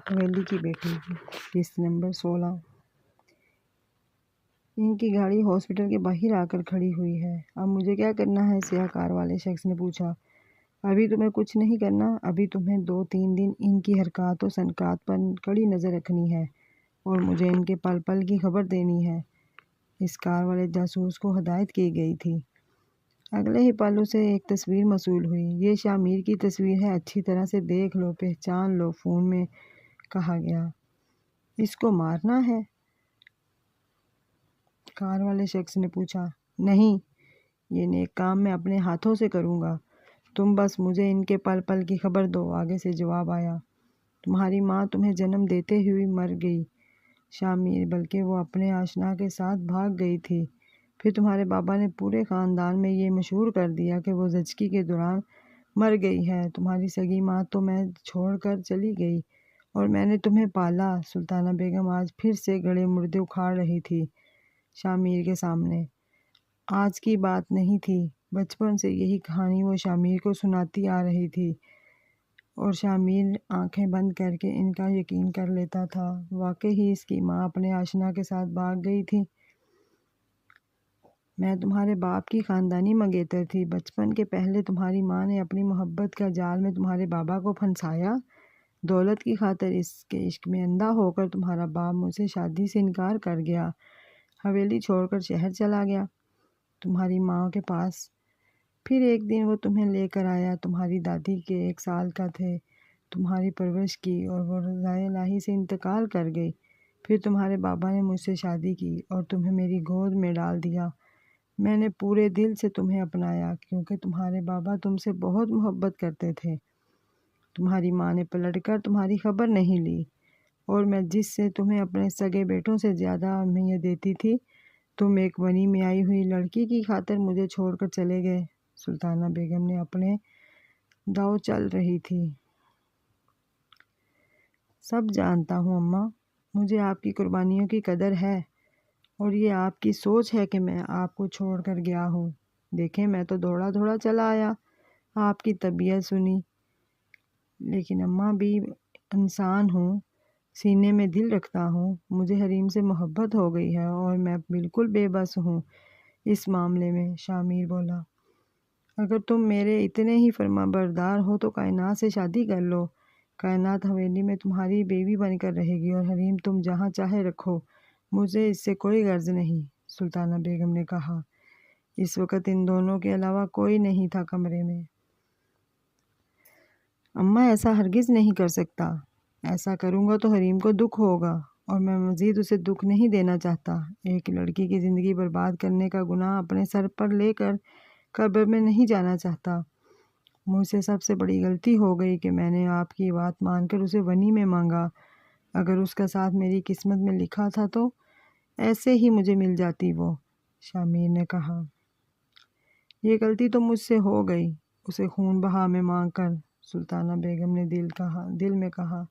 حویلی کی بیٹی قسط نمبر 16۔ ان کی گاڑی ہاسپٹل کے باہر آ کر کھڑی ہوئی ہے۔ اب مجھے کیا کرنا ہے؟ سیاہ کار والے شخص نے پوچھا۔ ابھی تمہیں کچھ نہیں کرنا، ابھی تمہیں 2-3 دن ان کی حرکات و سکنات پر کڑی نظر رکھنی ہے اور مجھے ان کے پل پل کی خبر دینی ہے۔ اس کار والے جاسوس کو ہدایت کی گئی تھی۔ اگلے ہی پل اسے ایک تصویر موصول ہوئی۔ یہ شامیر کی تصویر ہے، اچھی طرح سے دیکھ لو، پہچان لو، فون میں کہا گیا۔ اس کو مارنا ہے؟ کار والے شخص نے پوچھا۔ نہیں، یہ نیک کام میں اپنے ہاتھوں سے کروں گا، تم بس مجھے ان کے پل پل کی خبر دو، آگے سے جواب آیا۔ تمہاری ماں تمہیں جنم دیتے ہوئی مر گئی شامیر، بلکہ وہ اپنے آشنا کے ساتھ بھاگ گئی تھی۔ پھر تمہارے بابا نے پورے خاندان میں یہ مشہور کر دیا کہ وہ زچگی کے دوران مر گئی ہے۔ تمہاری سگی ماں تو میں چھوڑ کر چلی گئی اور میں نے تمہیں پالا۔ سلطانہ بیگم آج پھر سے گڑے مردے اکھاڑ رہی تھی شامیر کے سامنے۔ آج کی بات نہیں تھی، بچپن سے یہی کہانی وہ شامیر کو سناتی آ رہی تھی اور شامیر آنکھیں بند کر کے ان کا یقین کر لیتا تھا۔ واقعی ہی اس کی ماں اپنے آشنا کے ساتھ بھاگ گئی تھی۔ میں تمہارے باپ کی خاندانی منگیتر تھی۔ بچپن کے پہلے تمہاری ماں نے اپنی محبت کا جال میں تمہارے بابا کو پھنسایا۔ دولت کی خاطر اس کے عشق میں اندھا ہو کر تمہارا باپ مجھ سے شادی سے انکار کر گیا، حویلی چھوڑ کر شہر چلا گیا تمہاری ماں کے پاس۔ پھر ایک دن وہ تمہیں لے کر آیا، تمہاری دادی کے 1 سال کا تھے، تمہاری پرورش کی اور وہ رضائے الہی سے انتقال کر گئی۔ پھر تمہارے بابا نے مجھ سے شادی کی اور تمہیں میری گود میں ڈال دیا۔ میں نے پورے دل سے تمہیں اپنایا کیونکہ تمہارے بابا تم سے بہت محبت کرتے تھے۔ تمہاری ماں نے پلٹ کر تمہاری خبر نہیں لی اور میں جس سے تمہیں اپنے سگے بیٹوں سے زیادہ اہمیت دیتی تھی، تم ایک بنی میں آئی ہوئی لڑکی کی خاطر مجھے چھوڑ کر چلے گئے۔ سلطانہ بیگم نے اپنے داؤ چل رہی تھی۔ سب جانتا ہوں اماں، مجھے آپ کی قربانیوں کی قدر ہے اور یہ آپ کی سوچ ہے کہ میں آپ کو چھوڑ کر گیا ہوں۔ دیکھیں، میں تو دوڑا دوڑا چلا آیا، آپ کی طبیعت سنی، لیکن اماں بھی انسان ہوں، سینے میں دل رکھتا ہوں۔ مجھے حریم سے محبت ہو گئی ہے اور میں بالکل بے بس ہوں اس معاملے میں۔ شامیر بولا، اگر تم میرے اتنے ہی فرما بردار ہو تو کائنات سے شادی کر لو۔ کائنات حویلی میں تمہاری بیوی بن کر رہے گی اور حریم تم جہاں چاہے رکھو، مجھے اس سے کوئی غرض نہیں۔ سلطانہ بیگم نے کہا۔ اس وقت ان دونوں کے علاوہ کوئی نہیں تھا کمرے میں۔ اماں، ایسا ہرگز نہیں کر سکتا، ایسا کروں گا تو حریم کو دکھ ہوگا اور میں مزید اسے دکھ نہیں دینا چاہتا۔ ایک لڑکی کی زندگی برباد کرنے کا گناہ اپنے سر پر لے کر قبر میں نہیں جانا چاہتا۔ مجھ سے سب سے بڑی غلطی ہو گئی کہ میں نے آپ کی بات مان کر اسے ونی میں مانگا۔ اگر اس کا ساتھ میری قسمت میں لکھا تھا تو ایسے ہی مجھے مل جاتی وہ، شامیر نے کہا۔ یہ غلطی تو مجھ سے ہو گئی، اسے خون بہا میں مانگ کر، سلطانہ بیگم نے دل میں کہا۔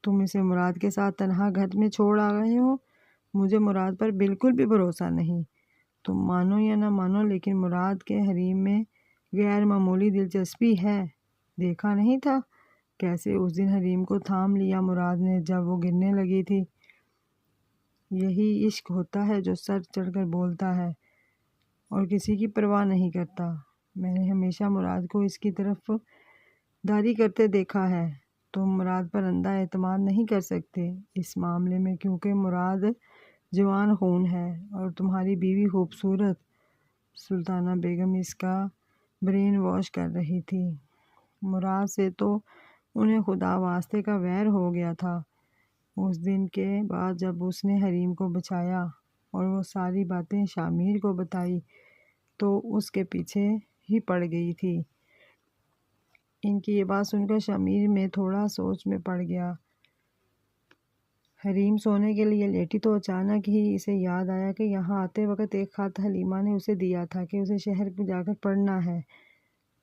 تم اسے مراد کے ساتھ تنہا گھر میں چھوڑ آ گئے ہو، مجھے مراد پر بالکل بھی بھروسہ نہیں۔ تم مانو یا نہ مانو، لیکن مراد کے حریم میں غیر معمولی دلچسپی ہے۔ دیکھا نہیں تھا کیسے اس دن حریم کو تھام لیا مراد نے جب وہ گرنے لگی تھی۔ یہی عشق ہوتا ہے جو سر چڑھ کر بولتا ہے اور کسی کی پرواہ نہیں کرتا۔ میں نے ہمیشہ مراد کو اس کی طرف داری کرتے دیکھا ہے۔ تم مراد پر اندھا اعتماد نہیں کر سکتے اس معاملے میں، کیونکہ مراد جوان خون ہے اور تمہاری بیوی خوبصورت۔ سلطانہ بیگم اس کا برین واش کر رہی تھی۔ مراد سے تو انہیں خدا واسطے کا ویر ہو گیا تھا۔ اس دن کے بعد جب اس نے حریم کو بچایا اور وہ ساری باتیں شامیر کو بتائی تو اس کے پیچھے ہی پڑ گئی تھی۔ ان کی یہ بات سن کر شامیر میں تھوڑا سوچ میں پڑ گیا۔ حریم سونے کے لیے لیٹی تو اچانک ہی اسے یاد آیا کہ یہاں آتے وقت ایک خط حلیمہ نے اسے دیا تھا کہ اسے شہر جا کر پڑھنا ہے۔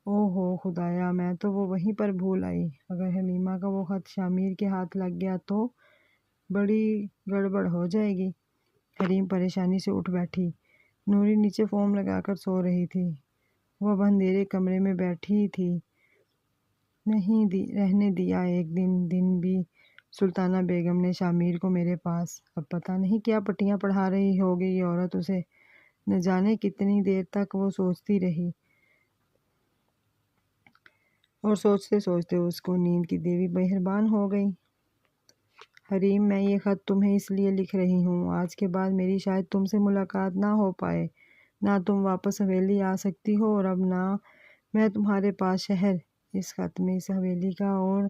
او ہو خدایا، میں تو وہ وہیں پر بھول آئی۔ اگر حلیمہ کا وہ خط شامیر کے ہاتھ لگ گیا تو بڑی گڑبڑ ہو جائے گی۔ حریم پریشانی سے اٹھ بیٹھی۔ نوری نیچے فوم لگا کر سو رہی تھی۔ وہ اب اندھیرے کمرے میں بیٹھی تھی نہیں رہنے دیا۔ ایک دن بھی سلطانہ بیگم نے شامیر کو میرے پاس، اب پتہ نہیں کیا پٹیاں پڑھا رہی ہوگی یہ عورت اسے، نہ جانے کتنی دیر تک وہ سوچتی رہی، اور سوچتے سوچتے اس کو نیند کی دیوی مہربان ہو گئی۔ حریم، میں یہ خط تمہیں اس لیے لکھ رہی ہوں، آج کے بعد میری شاید تم سے ملاقات نہ ہو پائے، نہ تم واپس حویلی آ سکتی ہو، اور اب نہ میں تمہارے پاس شہر۔ اس خط میں اس حویلی کا اور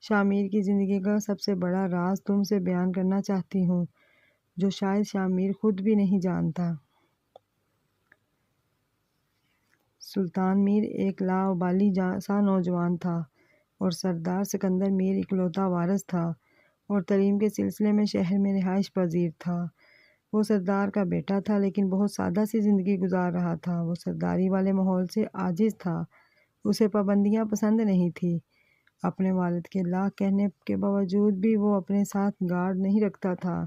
شامیر کی زندگی کا سب سے بڑا راز تم سے بیان کرنا چاہتی ہوں، جو شاید شامیر خود بھی نہیں جانتا۔ سلطان میر ایک لاابالی سا نوجوان تھا، اور سردار سکندر میر اکلوتا وارث تھا، اور تعلیم کے سلسلے میں شہر میں رہائش پذیر تھا۔ وہ سردار کا بیٹا تھا، لیکن بہت سادہ سی زندگی گزار رہا تھا۔ وہ سرداری والے ماحول سے عاجز تھا، اسے پابندیاں پسند نہیں تھیں۔ اپنے والد کے لاکھ کہنے کے باوجود بھی وہ اپنے ساتھ گارڈ نہیں رکھتا تھا۔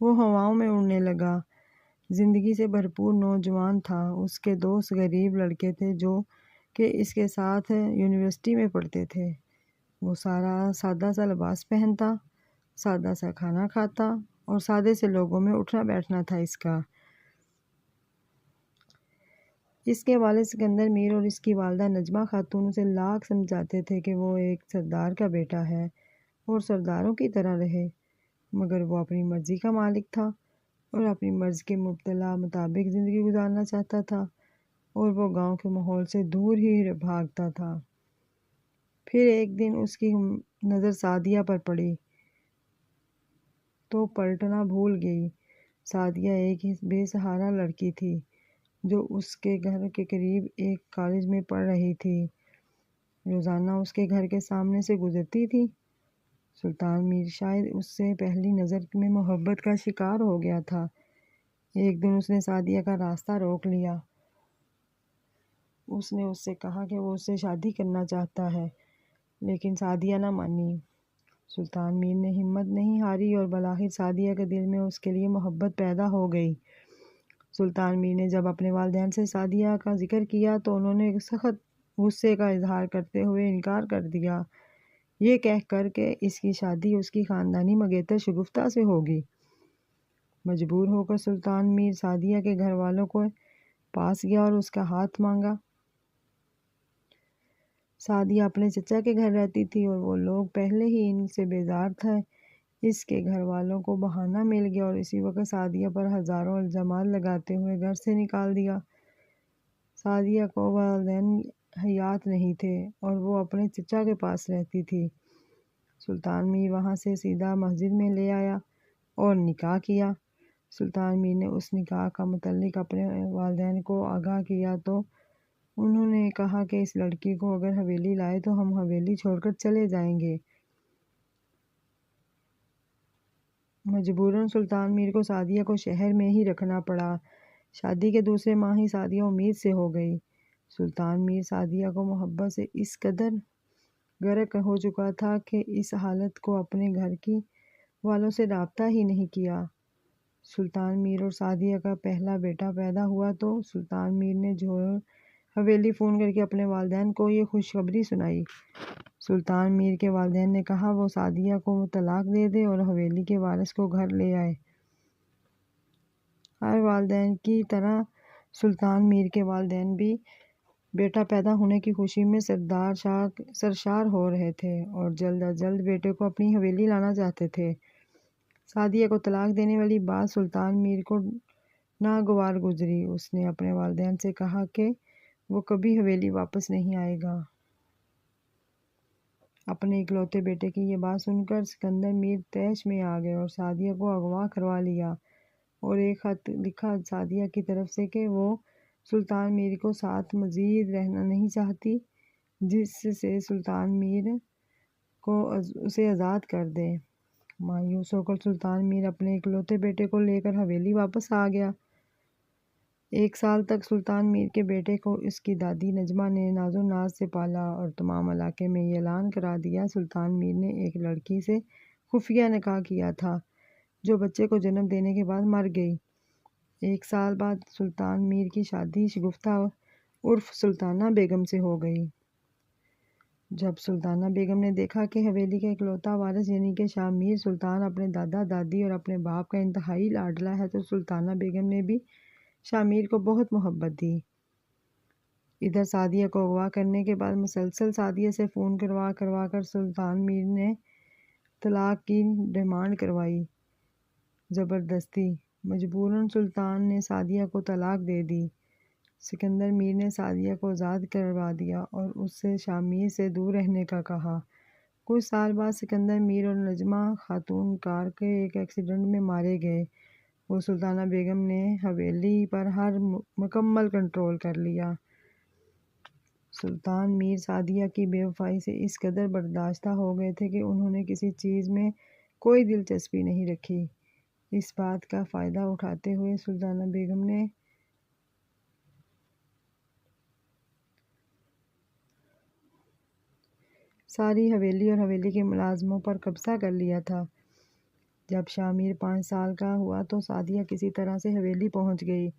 وہ ہواؤں میں اڑنے لگا، زندگی سے بھرپور نوجوان تھا۔ اس کے دوست غریب لڑکے تھے جو کہ اس کے ساتھ یونیورسٹی میں پڑھتے تھے۔ وہ سادہ سا لباس پہنتا، سادہ سا کھانا کھاتا، اور سادے سے لوگوں میں اٹھنا بیٹھنا تھا اس کا۔ اس کے والد سکندر میر اور اس کی والدہ نجمہ خاتون اسے لاکھ سمجھاتے تھے کہ وہ ایک سردار کا بیٹا ہے اور سرداروں کی طرح رہے، مگر وہ اپنی مرضی کا مالک تھا اور اپنی مرضی کے مطابق زندگی گزارنا چاہتا تھا، اور وہ گاؤں کے ماحول سے دور ہی بھاگتا تھا۔ پھر ایک دن اس کی نظر سعدیہ پر پڑی تو پلٹنا بھول گئی۔ سعدیہ ایک بے سہارا لڑکی تھی جو اس کے گھر کے قریب ایک کالج میں پڑھ رہی تھی، روزانہ اس کے گھر کے سامنے سے گزرتی تھی۔ سلطان میر شاید اس سے پہلی نظر میں محبت کا شکار ہو گیا تھا۔ ایک دن اس نے سعدیہ کا راستہ روک لیا۔ اس نے اس سے کہا کہ وہ اس سے شادی کرنا چاہتا ہے، لیکن سعدیہ نہ مانی۔ سلطان میر نے ہمت نہیں ہاری اور بالآخر سعدیہ کے دل میں اس کے لیے محبت پیدا ہو گئی۔ سلطان میر نے جب اپنے والدین سے سعدیہ کا ذکر کیا تو انہوں نے سخت غصے کا اظہار کرتے ہوئے انکار کر دیا، یہ کہہ کر کہ اس کی شادی اس کی خاندانی منگیتر شگفتہ سے ہوگی۔ مجبور ہو کر سلطان میر سعدیہ کے گھر والوں کو پاس گیا اور اس کا ہاتھ مانگا۔ سعدیہ اپنے چچا کے گھر رہتی تھی اور وہ لوگ پہلے ہی ان سے بیزار تھے۔ اس کے گھر والوں کو بہانہ مل گیا اور اسی وقت سعدیہ پر ہزاروں الزامات لگاتے ہوئے گھر سے نکال دیا۔ سعدیہ کو والدین حیات نہیں تھے اور وہ اپنے چچا کے پاس رہتی تھی۔ سلطان میر وہاں سے سیدھا مسجد میں لے آیا اور نکاح کیا۔ سلطان میر نے اس نکاح کا متعلق اپنے والدین کو آگاہ کیا تو انہوں نے کہا کہ اس لڑکی کو اگر حویلی لائے تو ہم حویلی چھوڑ کر چلے جائیں گے۔ مجبوراً سلطان میر کو سعدیہ کو شہر میں ہی رکھنا پڑا۔ شادی کے دوسرے ماہ ہی سعدیہ امید سے ہو گئی۔ سلطان میر سعدیہ کو محبت سے اس قدر غرق ہو چکا تھا کہ اس حالت کو اپنے گھر کی والوں سے رابطہ ہی نہیں کیا۔ سلطان میر اور سعدیہ کا پہلا بیٹا پیدا ہوا تو سلطان میر نے جوہر حویلی فون کر کے اپنے والدین کو یہ خوشخبری سنائی۔ سلطان میر کے والدین نے کہا وہ سعدیہ کو طلاق دے دے اور حویلی کے وارث کو گھر لے آئے۔ ہر والدین کی طرح سلطان میر کے والدین بھی بیٹا پیدا ہونے کی خوشی میں سرشار ہو رہے تھے اور جلد از جلد بیٹے کو اپنی حویلی لانا چاہتے تھے۔ سعدیہ کو طلاق دینے والی بات سلطان میر کو ناگوار گزری۔ اس نے اپنے والدین سے کہا کہ وہ کبھی حویلی واپس نہیں آئے گا۔ اپنے اکلوتے بیٹے کی یہ بات سن کر سکندر میر طیش میں آ گئے اور سعدیہ کو اغوا کروا لیا اور ایک خط لکھا سعدیہ کی طرف سے کہ وہ سلطان میر کو ساتھ مزید رہنا نہیں چاہتی، جس سے سلطان میر کو اسے آزاد کر دے۔ مایوس ہو کر سلطان میر اپنے اکلوتے بیٹے کو لے کر حویلی واپس آ گیا۔ 1 سال تک سلطان میر کے بیٹے کو اس کی دادی نجمہ نے ناز و ناز سے پالا اور تمام علاقے میں یہ اعلان کرا دیا سلطان میر نے ایک لڑکی سے خفیہ نکاح کیا تھا جو بچے کو جنم دینے کے بعد مر گئی۔ 1 سال بعد سلطان میر کی شادی شگفتہ عرف سلطانہ بیگم سے ہو گئی۔ جب سلطانہ بیگم نے دیکھا کہ حویلی کا اکلوتا وارث یعنی کہ شاہ میر سلطان اپنے دادا دادی اور اپنے باپ کا انتہائی لاڈلا ہے تو سلطانہ بیگم نے بھی شاہ میر کو بہت محبت دی۔ ادھر سعدیہ کو اغوا کرنے کے بعد مسلسل سعدیہ سے فون کروا کر سلطان میر نے طلاق کی ڈیمانڈ کروائی۔ زبردستی مجبوراً سلطان نے سعدیہ کو طلاق دے دی۔ سکندر میر نے سعدیہ کو آزاد کروا دیا اور اس سے شاہ میر سے دور رہنے کا کہا۔ کچھ سال بعد سکندر میر اور نجمہ خاتون کار کے ایک ایکسیڈنٹ میں مارے گئے۔ وہ سلطانہ بیگم نے حویلی پر ہر مکمل کنٹرول کر لیا۔ سلطان میر سعدیہ کی بے وفائی سے اس قدر برداشتہ ہو گئے تھے کہ انہوں نے کسی چیز میں کوئی دلچسپی نہیں رکھی۔ اس بات کا فائدہ اٹھاتے ہوئے سلطانہ بیگم نے ساری حویلی اور حویلی کے ملازموں پر قبضہ کر لیا تھا۔ جب شاہ میر 5 سال کا ہوا تو سعدیہ کسی طرح سے حویلی پہنچ گئی۔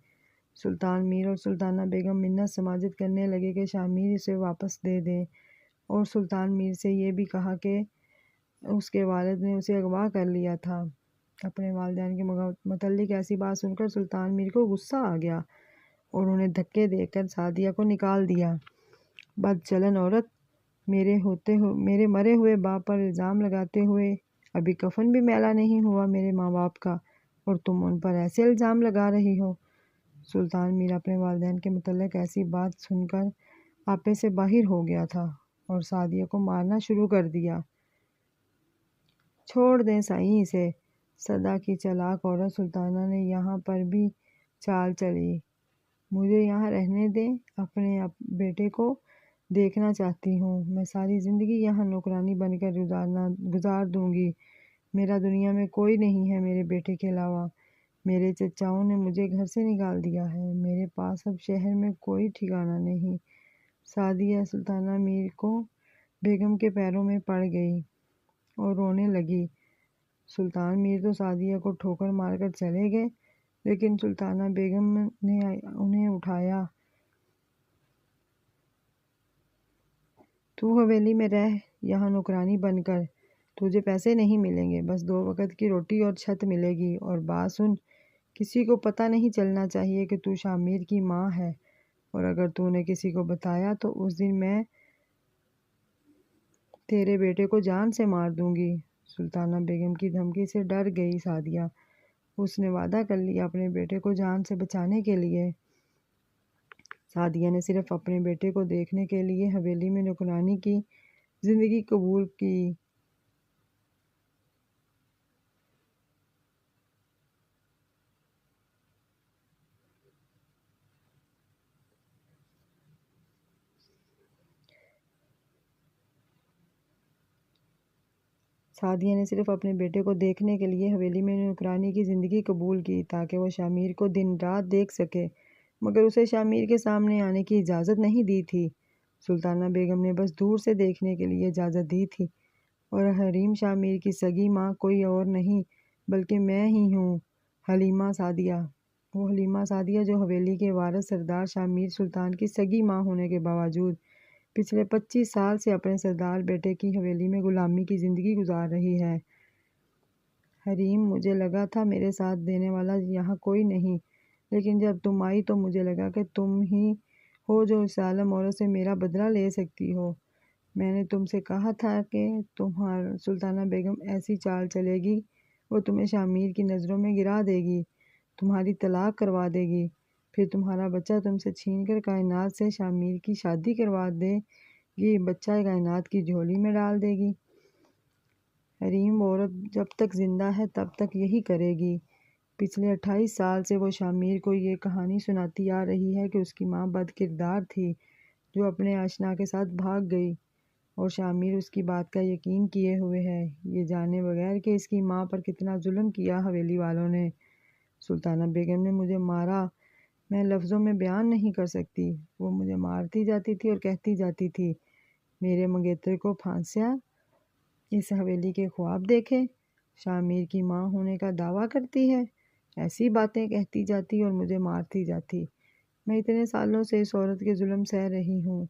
سلطان میر اور سلطانہ بیگم منت سماجت کرنے لگے کہ شاہ میر اسے واپس دے دیں اور سلطان میر سے یہ بھی کہا کہ اس کے والد نے اسے اغوا کر لیا تھا۔ اپنے والدین کے متعلق ایسی بات سن کر سلطان میر کو غصہ آ گیا اور انہیں دھکے دے کر سعدیہ کو نکال دیا۔ بدچلن عورت، میرے مرے ہوئے باپ پر الزام لگاتے ہوئے ابھی کفن بھی میلا نہیں ہوا میرے ماں باپ کا اور تم ان پر ایسے الزام لگا رہی ہو۔ سلطان میر اپنے والدین کے متعلق ایسی بات سن کر آپے سے باہر ہو گیا تھا اور سعدیہ کو مارنا شروع کر دیا۔ چھوڑ دیں سائیں اسے، سدا کی چالاک عورت سلطانہ نے یہاں پر بھی چال چلی۔ مجھے یہاں رہنے دیں، اپنے بیٹے کو دیکھنا چاہتی ہوں۔ میں ساری زندگی یہاں نوکرانی بن کر گزار دوں گی۔ میرا دنیا میں کوئی نہیں ہے میرے بیٹے کے علاوہ۔ میرے چچاؤں نے مجھے گھر سے نکال دیا ہے۔ میرے پاس اب شہر میں کوئی ٹھکانہ نہیں۔ سعدیہ سلطانہ میر کو بیگم کے پیروں میں پڑ گئی اور رونے لگی۔ سلطان میر تو سعدیہ کو ٹھوکر مار کر چلے گئے لیکن سلطانہ بیگم نے انہیں اٹھایا۔ تو حویلی میں رہ، یہاں نوکرانی بن کر۔ تجھے پیسے نہیں ملیں گے، بس 2 وقت کی روٹی اور چھت ملے گی۔ اور بات سن، کسی کو پتہ نہیں چلنا چاہیے کہ تو شاہ میر کی ماں ہے، اور اگر تو نے کسی کو بتایا تو اس دن میں تیرے بیٹے کو جان سے مار دوں گی۔ سلطانہ بیگم کی دھمکی سے ڈر گئی سعدیہ۔ اس نے وعدہ کر لیا اپنے بیٹے کو جان سے بچانے کے لیے۔ سعدیہ نے صرف اپنے بیٹے کو دیکھنے کے لیے حویلی میں نوکرانی کی زندگی قبول کی۔ سعدیہ نے صرف اپنے بیٹے کو دیکھنے کے لیے حویلی میں نوکرانی کی زندگی قبول کی تاکہ وہ شاہ میر کو دن رات دیکھ سکے، مگر اسے شاہ میر کے سامنے آنے کی اجازت نہیں دی تھی۔ سلطانہ بیگم نے بس دور سے دیکھنے کے لیے اجازت دی تھی، اور حریم شاہ میر کی سگی ماں کوئی اور نہیں بلکہ میں ہی ہوں، حلیمہ سعدیہ۔ وہ حلیمہ سعدیہ جو حویلی کے وارث سردار شاہ میر سلطان کی سگی ماں ہونے کے باوجود پچھلے 25 سال سے اپنے سردار بیٹے کی حویلی میں غلامی کی زندگی گزار رہی ہے۔ حریم، مجھے لگا تھا میرے ساتھ دینے والا یہاں کوئی نہیں، لیکن جب تم آئی تو مجھے لگا کہ تم ہی ہو جو اس ظالم عورت سے میرا بدلہ لے سکتی ہو۔ میں نے تم سے کہا تھا کہ سلطانہ بیگم ایسی چال چلے گی، وہ تمہیں شاہ میر کی نظروں میں گرا دے گی، تمہاری طلاق کروا دے گی، پھر تمہارا بچہ تم سے چھین کر کائنات سے شاہ میر کی شادی کروا دے گی، بچہ کائنات کی جھولی میں ڈال دے گی۔ حریم، وہ عورت جب تک زندہ ہے تب تک یہی کرے گی۔ پچھلے 28 سال سے وہ شاہ میر کو یہ کہانی سناتی آ رہی ہے کہ اس کی ماں بد کردار تھی جو اپنے آشنا کے ساتھ بھاگ گئی، اور شاہ میر اس کی بات کا یقین کیے ہوئے ہے، یہ جانے بغیر کہ اس کی ماں پر کتنا ظلم کیا حویلی والوں نے۔ سلطانہ بیگم نے مجھے مارا، میں لفظوں میں بیان نہیں کر سکتی۔ وہ مجھے مارتی جاتی تھی اور کہتی جاتی تھی، میرے منگیتر کو پھانسیا، اس حویلی کے خواب دیکھے، شاہ میر کی ماں ہونے کا دعویٰ کرتی ہے، ایسی باتیں کہتی جاتی اور مجھے مارتی جاتی۔ میں اتنے سالوں سے اس عورت کے ظلم سہ رہی ہوں۔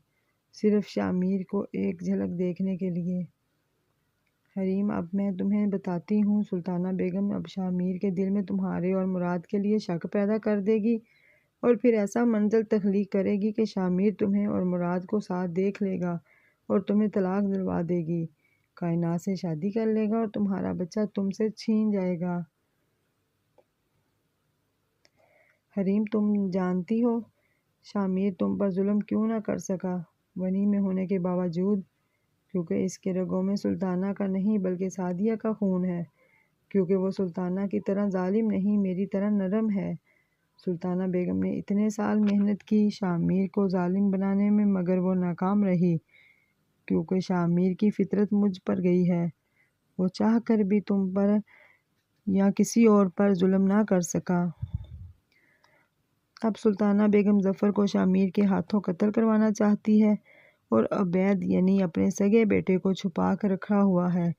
صرف شامیر کو ایک جھلک دیکھنے کے لیے۔ حریم اب میں تمہیں بتاتی ہوں۔ سلطانہ بیگم اب شامیر کے دل میں تمہارے اور مراد کے لیے شک پیدا کر دے گی اور پھر ایسا منظر تخلیق کرے گی کہ شامیر تمہیں اور مراد کو ساتھ دیکھ لے گا اور تمہیں طلاق دلوا دے گی، کائنات سے شادی کر لے گا اور تمہارا بچہ تم سے چھین جائے گا۔ حریم تم جانتی ہو شامیر تم پر ظلم کیوں نہ کر سکا، غنی میں ہونے کے باوجود؟ کیونکہ اس کے رگوں میں سلطانہ کا نہیں بلکہ سعدیہ کا خون ہے، کیونکہ وہ سلطانہ کی طرح ظالم نہیں، میری طرح نرم ہے۔ سلطانہ بیگم نے اتنے سال محنت کی شامیر کو ظالم بنانے میں، مگر وہ ناکام رہی، کیونکہ شامیر کی فطرت مجھ پر گئی ہے۔ وہ چاہ کر بھی تم پر یا کسی اور پر ظلم نہ کر سکا۔ اب سلطانہ بیگم ظفر کو شامیر کے ہاتھوں قتل کروانا چاہتی ہے اور عبید یعنی اپنے سگے بیٹے کو چھپا کر رکھا ہوا ہے۔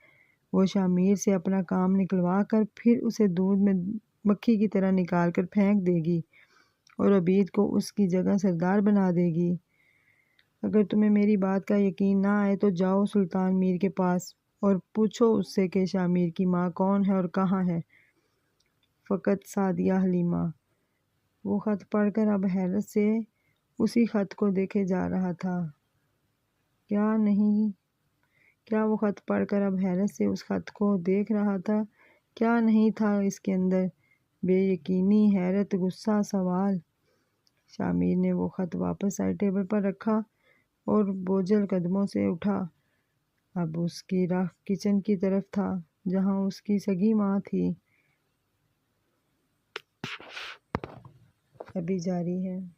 وہ شامیر سے اپنا کام نکلوا کر پھر اسے دودھ میں مکھی کی طرح نکال کر پھینک دے گی اور عبید کو اس کی جگہ سردار بنا دے گی۔ اگر تمہیں میری بات کا یقین نہ آئے تو جاؤ سلطان میر کے پاس اور پوچھو اس سے کہ شامیر کی ماں کون ہے اور کہاں ہے۔ فقط سعدیہ حلیمہ۔ وہ خط پڑھ کر اب حیرت سے اسی خط کو دیکھے جا رہا تھا۔ کیا وہ خط پڑھ کر اب حیرت سے اس خط کو دیکھ رہا تھا؟ کیا نہیں تھا اس کے اندر؟ بے یقینی، حیرت، غصہ، سوال۔ شامیر نے وہ خط واپس سائڈ ٹیبل پر رکھا اور بوجھل قدموں سے اٹھا۔ اب اس کی راہ کچن کی طرف تھا جہاں اس کی سگی ماں تھی۔ ابھی جاری ہے۔